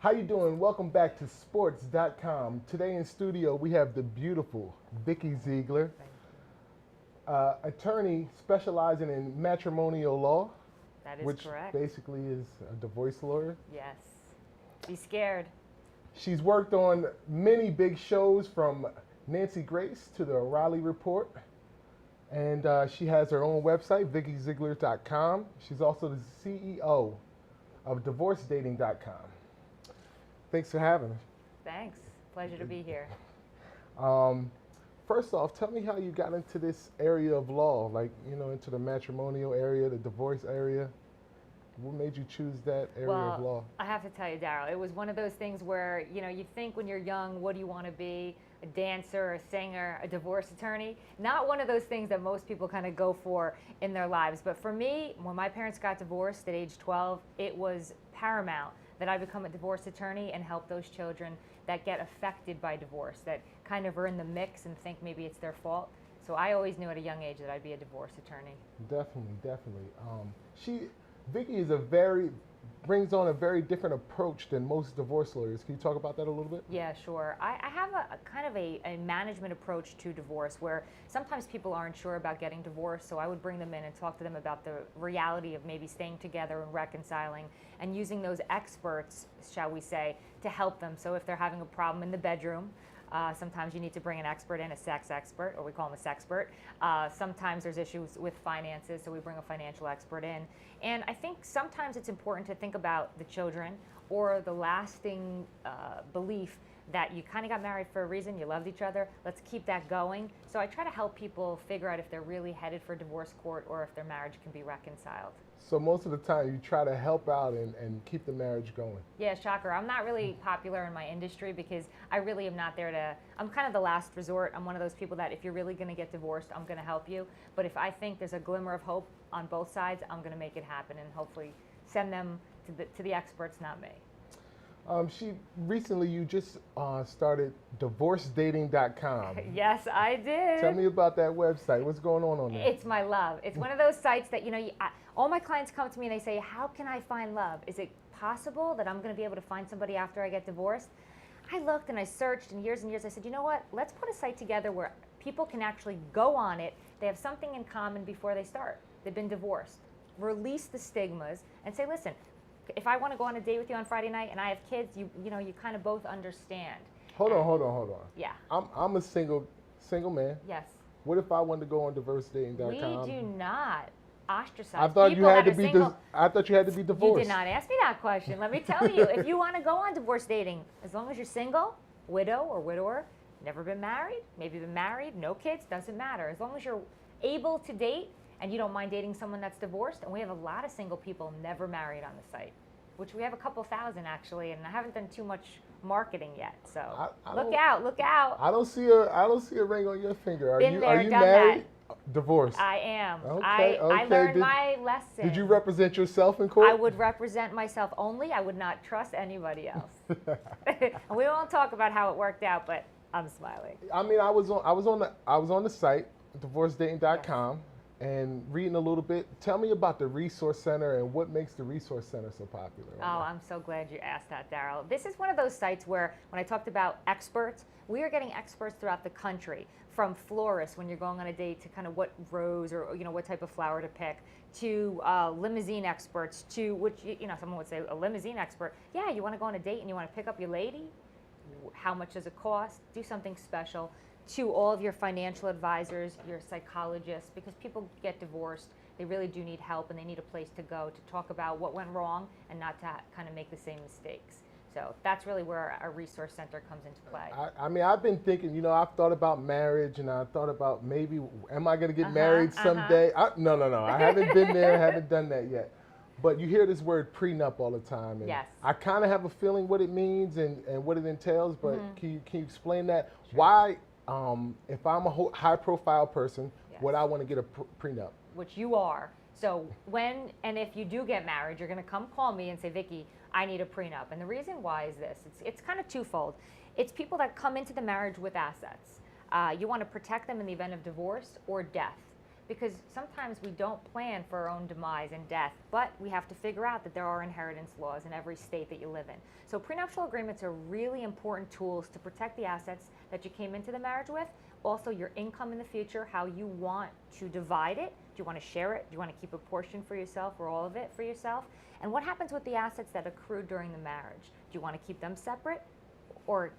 How you doing? Welcome back to sports.com. Today in studio we have the beautiful Vikki Ziegler, Thank you. attorney specializing in matrimonial law, That is which correct. basically is a divorce lawyer. Yes. Be scared. She's worked on many big shows from Nancy Grace to the O'Reilly Report, and she has her own website, VikkiZiegler.com. She's also the CEO of DivorceDating.com. Thanks for having us. Thanks. Pleasure to be here. Um, First off, tell me how you got into this area of law, like, into the matrimonial area, the divorce area. What made you choose that area of law? I have to tell you, Daryl, it was one of those things where, you think when you're young, what do you want to be? A dancer, a singer, a divorce attorney? Not one of those things that most people kind of go for in their lives. But for me, when my parents got divorced at age 12, it was paramount that I become a divorce attorney and help those children that get affected by divorce, that kind of are in the mix and think maybe it's their fault. So I always knew at a young age that I'd be a divorce attorney. Definitely, definitely. Vikki brings on a very different approach than most divorce lawyers. Can you talk about that a little bit? Yeah, sure. I have a kind of a management approach to divorce where sometimes people aren't sure about getting divorced, so I would bring them in and talk to them about the reality of maybe staying together and reconciling and using those experts, shall we say, to help them. So if they're having a problem in the bedroom, sometimes you need to bring an expert in, a sex expert, or we call them a sexpert. Sometimes there's issues with finances, so we bring a financial expert in. And I think sometimes it's important to think about the children or the lasting belief that you kind of got married for a reason, you loved each other, let's keep that going. So I try to help people figure out if they're really headed for divorce court or if their marriage can be reconciled. So most of the time you try to help out and keep the marriage going. Yeah, shocker. I'm not really popular in my industry because I really am not there to, I'm kind of the last resort. I'm one of those people that if you're really going to get divorced, I'm going to help you. But if I think there's a glimmer of hope on both sides, I'm going to make it happen and hopefully send them to the experts, not me. You just started DivorceDating.com. Yes, I did. Tell me about that website. What's going on there? It's my love. It's one of those sites that, all my clients come to me and they say, how can I find love? Is it possible that I'm going to be able to find somebody after I get divorced? I looked and I searched and years, I said, you know what? Let's put a site together where people can actually go on it. They have something in common before they start. They've been divorced. Release the stigmas and say, listen, if I want to go on a date with you on Friday night and I have kids, you kind of both understand. Hold on. Yeah. I'm a single man. Yes. What if I wanted to go on DivorceDating.com? We do not ostracize I thought you people had that to are be. single. I thought you had to be You divorced. did not ask me that question. Let me tell you, if you want to go on divorce dating, as long as you're single, widow or widower, never been married, maybe been married, no kids, doesn't matter. As long as you're able to date and you don't mind dating someone that's divorced, and we have a lot of single people never married on the site, which we have a couple thousand actually, and I haven't done too much marketing yet. So look out. I don't see a ring on your finger. Are you Done married? Divorced. I am. Okay, I learned my lesson. Did you represent yourself in court? I would represent myself only. I would not trust anybody else. And we won't talk about how it worked out, but I'm smiling. I mean, I was on the site DivorceDating.com and reading a little bit. Tell me about the Resource Center and what makes the Resource Center so popular. Oh, I'm so glad you asked that, Daryl. This is one of those sites where, when I talked about experts, we are getting experts throughout the country, from florists when you're going on a date to kind of what rose or what type of flower to pick, to limousine experts, to which someone would say a limousine expert. Yeah, you want to go on a date and you want to pick up your lady. How much does it cost? Do something special. To all of your financial advisors, your psychologists, because people get divorced, they really do need help and they need a place to go to talk about what went wrong and not to kind of make the same mistakes. So that's really where our resource center comes into play. I mean, I've been thinking, I've thought about marriage and I thought about maybe, am I going to get married someday? No. I haven't been there, haven't done that yet. But you hear this word prenup all the time. And Yes. I kind of have a feeling what it means and what it entails, but can you explain that? Sure. Why, if I'm a high-profile person, Yes. would I want to get a prenup? Which you are. So when and if you do get married, you're going to come call me and say, Vikki, I need a prenup. And the reason why is this. It's kind of twofold. It's people that come into the marriage with assets. You want to protect them in the event of divorce or death. because sometimes we don't plan for our own demise and death, but we have to figure out that there are inheritance laws in every state that you live in. So prenuptial agreements are really important tools to protect the assets that you came into the marriage with, also your income in the future, how you want to divide it. Do you want to share it? Do you want to keep a portion for yourself or all of it for yourself? And what happens with the assets that accrued during the marriage? Do you want to keep them separate, or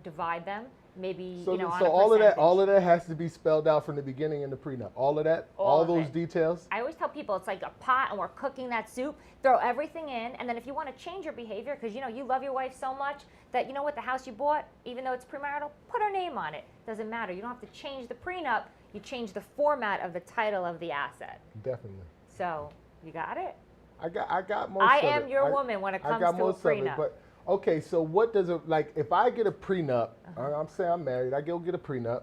divide them? Maybe So, on a all percentage. of that has to be spelled out from the beginning in the prenup. All of that, all of those it. details. I always tell people it's like a pot and we're cooking that soup. Throw everything in, and then if you want to change your behavior, because you love your wife so much that the house you bought, even though it's premarital, put her name on it. Doesn't matter. You don't have to change the prenup. You change the format of the title of the asset. Definitely. So you got it. I got most I of it. am your woman when it comes I got to a most of it, prenup. but okay, so what does it, like, if I get a prenup, I'm saying I'm married, I go get a prenup,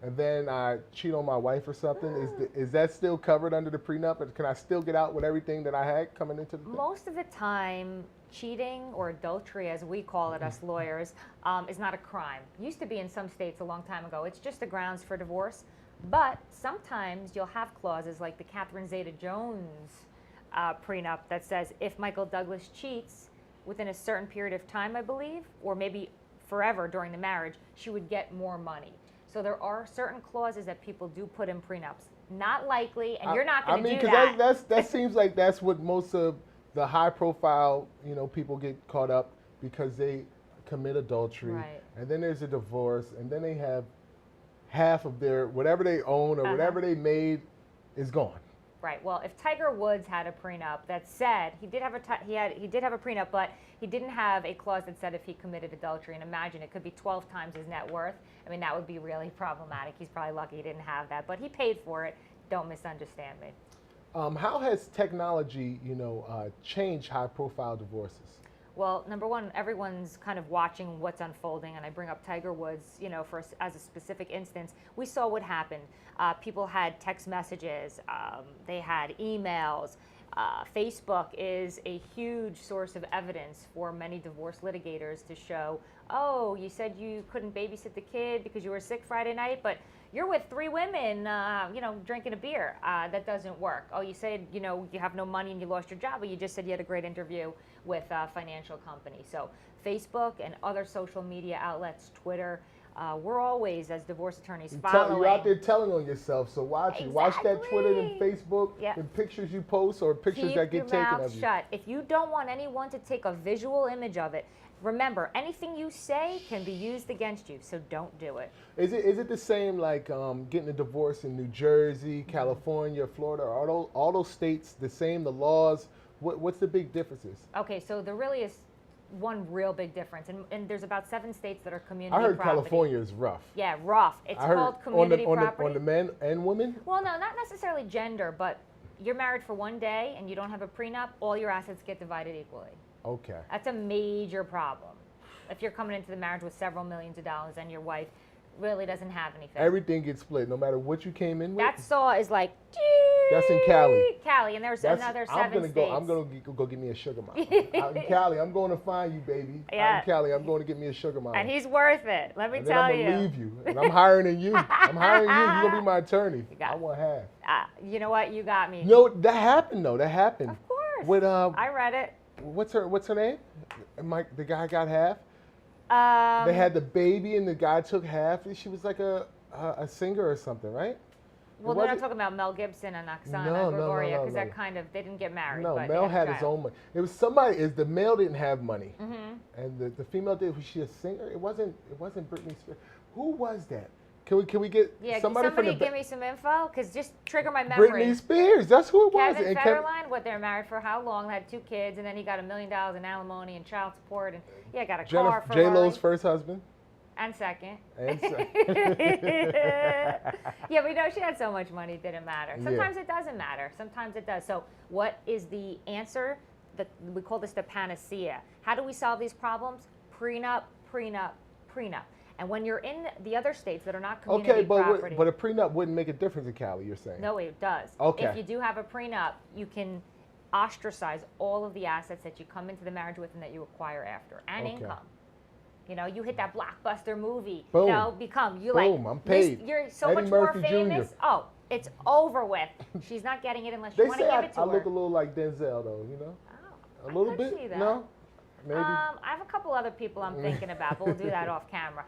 and then I cheat on my wife or something, is that still covered under the prenup? And can I still get out with everything that I had coming into the thing? Most of the time, cheating or adultery, as we call it, us lawyers, is not a crime. Used to be in some states a long time ago. It's just the grounds for divorce. But sometimes you'll have clauses like the Catherine Zeta-Jones prenup that says if Michael Douglas cheats within a certain period of time, I believe, or maybe forever during the marriage, she would get more money. So there are certain clauses that people do put in prenups. Not likely, and you're not going to do that. That seems like that's what most of the high-profile, people get caught up because they commit adultery, Right. and then there's a divorce, and then they have half of their whatever they own or whatever they made is gone. Right. Well, if Tiger Woods had a prenup that said he did have a prenup, but he didn't have a clause that said if he committed adultery, and imagine it could be 12 times his net worth. I mean, that would be really problematic. He's probably lucky he didn't have that, but he paid for it. Don't misunderstand me. How has technology, changed high-profile divorces? Well, number one, everyone's kind of watching what's unfolding, and I bring up Tiger Woods, as a specific instance. We saw what happened. People had text messages, they had emails. Facebook is a huge source of evidence for many divorce litigators to show, oh, you said you couldn't babysit the kid because you were sick Friday night, but you're with 3 women, drinking a beer. That doesn't work. Oh, you said, you have no money and you lost your job, but you just said you had a great interview with a financial company. So Facebook and other social media outlets, Twitter, we're always, as divorce attorneys, following. You're out there telling on yourself, so watch it. Watch that Twitter and Facebook Yep. and pictures you post or pictures that get taken of you. Keep your mouth shut. If you don't want anyone to take a visual image of it, remember, anything you say can be used against you, so don't do it. Is it the same like getting a divorce in New Jersey, California, Florida? Are all those states the same? The laws? What's the big differences? Okay, so there really is one real big difference, and there's about 7 states that are community I heard property. California is rough. Yeah, rough. It's I heard called community property. on the men and women? Well, no, not necessarily gender, but you're married for one day and you don't have a prenup, all your assets get divided equally. Okay. That's a major problem. If you're coming into the marriage with several millions of dollars and your wife really doesn't have anything. Everything gets split, no matter what you came in with? That saw is like, That's in Cali. Cali, and there's another 7 states. I'm gonna go get me a sugar mama. Out in Cali, I'm going to find you, baby. Yeah. Out in Cali, I'm going to get me a sugar mama. And he's worth it, let me and tell then I'm gonna leave you, and I'm hiring you. I'm hiring you. You're gonna be my attorney. I want half. You know what? You got me. No, that happened though. That happened. Of course. With I read it. What's her name? The guy got half. Um, They had the baby, and the guy took half. She was like a singer or something, right? Well, they're not talking about Mel Gibson and Oksana Gregoria, because that kind of, they didn't get married. No, but Mel had his own money. It was somebody. The male didn't have money, and the female did. Was she a singer? It wasn't Britney Spears. Who was that? Can we get somebody from the give me some info? Because just trigger my memory. Britney Spears. That's who it was. Kevin Federline, what, they're married for how long? Had 2 kids, and then he got $1 million in alimony and child support, and got a car for J-Lo's first husband. And second. And second. Yeah, we know she had so much money, it didn't matter. Sometimes it doesn't matter. Sometimes it does. So what is the answer? We call this the panacea. How do we solve these problems? Prenup, prenup, prenup. And when you're in the other states that are not community property. but a prenup wouldn't make a difference in Cali, you're saying? No, it does. Okay. If you do have a prenup, you can ostracize all of the assets that you come into the marriage with and that you acquire after, and income. You know, you hit that blockbuster movie. Boom. You know, you're Boom, like, I'm paid. you're so Eddie much Murphy more famous. Jr. Oh, it's over with. She's not getting it unless you They want to say give it to I her. look a little like Denzel, though. You know, Oh, a I little could bit. see that. No, maybe. I have a couple other people I'm thinking about, but we'll do that off camera.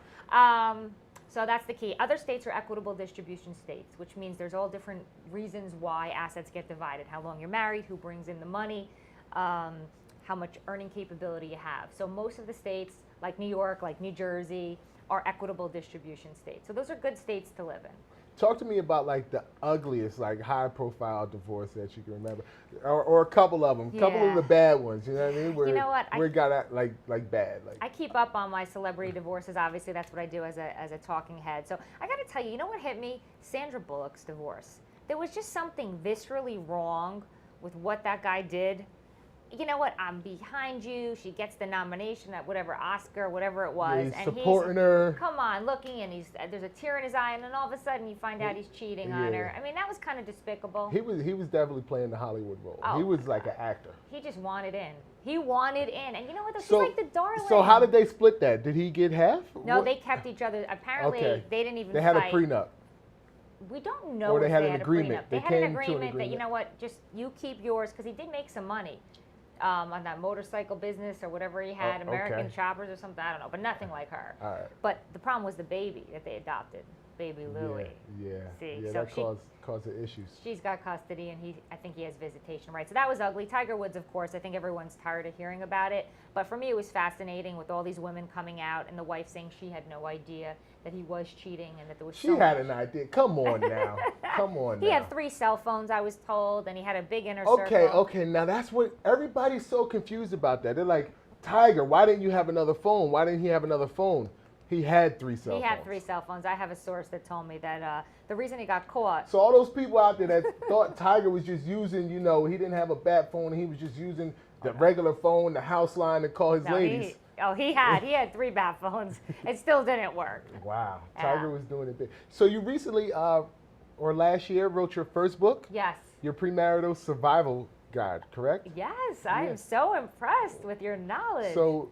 So that's the key. Other states are equitable distribution states, which means there's all different reasons why assets get divided. How long you're married, who brings in the money, how much earning capability you have. So most of the states, like New York, like New Jersey, are equitable distribution states. So those are good states to live in. Talk to me about like the ugliest, like high-profile divorce that you can remember, or a couple of them, couple of Yeah. the bad ones. You know what I mean? Where, You know what? Where it got at, like bad. Like I keep up on my celebrity divorces. Obviously, that's what I do as a talking head. So I got to tell you, you know what hit me? Sandra Bullock's divorce. There was just something viscerally wrong with what that guy did. You know what? I'm behind you. She gets the nomination at whatever Oscar, whatever it was, he's and supporting he's her. come on looking, and there's a tear in his eye, and then all of a sudden you find out he's cheating on Yeah. her. I mean, that was kind of despicable. He was definitely playing the Hollywood role. Oh he my was like God. an actor. He just wanted in. He wanted in, and you know what? Though? She's So- like the darling. So how did they split that? Did he get half? No, What? they kept each other. Apparently, Okay. they didn't even They had fight. a prenup. We don't know Or they if had they an had agreement. a prenup. They They had an came to an agreement that, you agreement. know what, just you keep yours, because he did make some money on that motorcycle business or whatever he had, Oh, American okay. Choppers or something, I don't know, but nothing like her. All right. But the problem was the baby that they adopted, baby Louie. Yeah. See, Yeah. so That she- caused the issues. She's got custody, and I think he has visitation rights. So that was ugly. Tiger Woods, of course, I think everyone's tired of hearing about it. But for me, it was fascinating with all these women coming out and the wife saying she had no idea that he was cheating and that there was She so had much. an idea. Come on now. Come on He now. had 3 cell phones, I was told, and he had a big inner Okay, circle. okay. Now that's what everybody's so confused about. That they're like, Tiger, why didn't you have another phone? Why didn't he have another phone? He had 3 cell He phones. had 3 cell phones. I have a source that told me that the reason he got caught. So all those people out there that thought Tiger was just using, you know, he didn't have a bat phone. He was just using the regular phone, the house line to call his No, ladies. he had 3 bat phones. It still didn't work. Wow, Yeah. Tiger was doing it big. So you recently, or last year, wrote your first book, Yes. your premarital survival guide, correct? Yes, I Yeah. am so impressed with your knowledge. So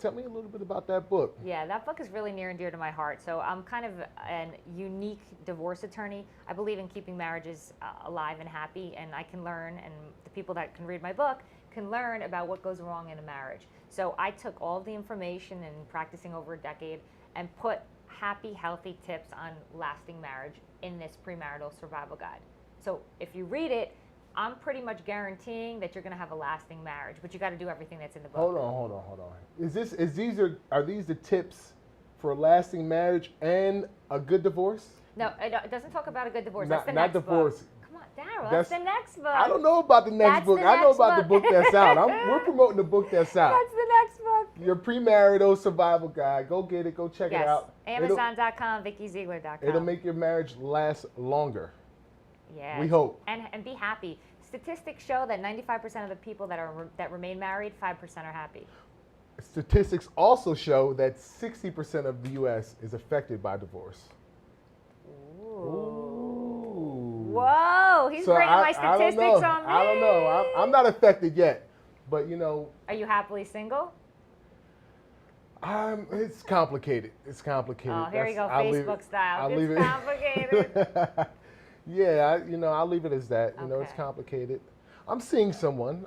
tell me a little bit about that book. Yeah, that book is really near and dear to my heart. So I'm kind of an unique divorce attorney. I believe in keeping marriages alive and happy, and I can learn, and the people that can read my book can learn about what goes wrong in a marriage. So I took all of the information and practicing over a decade and put happy, healthy tips on lasting marriage in this premarital survival guide. So if you read it, I'm pretty much guaranteeing that you're going to have a lasting marriage, but you got to do everything that's in the book. Hold on. Are these the tips for a lasting marriage and a good divorce? No, it doesn't talk about a good divorce. Not- That's the not next divorce. book. Come on, Daryl, That's- that's the next book. I don't know about the next That's book. the I know next about the book. book that's out. We're promoting the book that's out. That's the next book. Your premarital survival guide. Go get it. Go check it Yes, out. Amazon.com, VikkiZiegler.com. It'll make your marriage last longer. Yes. We hope. And be happy. Statistics show that 95% of the people that remain married, 5% are happy. Statistics also show that 60% of the U.S. is affected by divorce. Ooh. Whoa, he's So bringing my I don't statistics know. on me. I don't know. I'm not affected yet, but you know, Are you happily single? it's complicated. It's complicated. Oh, here you go, I'll leave Facebook it- style. I'll It's leave it- complicated. Yeah, I'll leave it as that. You know, it's Okay. complicated. I'm seeing someone,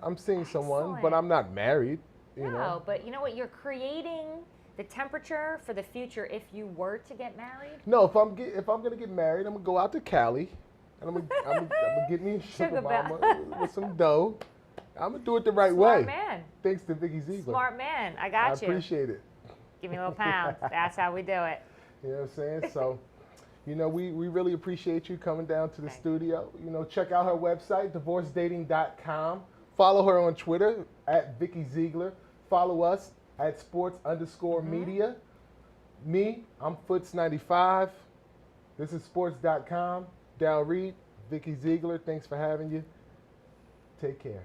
but I'm not married. You No, know. but you know what? You're creating the temperature for the future if you were to get married. No, if I'm gonna get married, I'm gonna go out to Cali, and I'm gonna get me a sugar Sugar mama bell. with some dough. I'm gonna do it the right Smart way. man. Thanks to Vikki Ziegler. Smart man. I I got you. appreciate it. Give me a little pound. That's how we do it. You know what I'm saying? So, you know, we really appreciate you coming down to the Thank you. studio. You know, check out her website, divorcedating.com. Follow her on Twitter at Vikki Ziegler. Follow us at sports_media. Me, I'm Foots95. This is sports.com. Dal Reed, Vikki Ziegler, thanks for having you. Take care.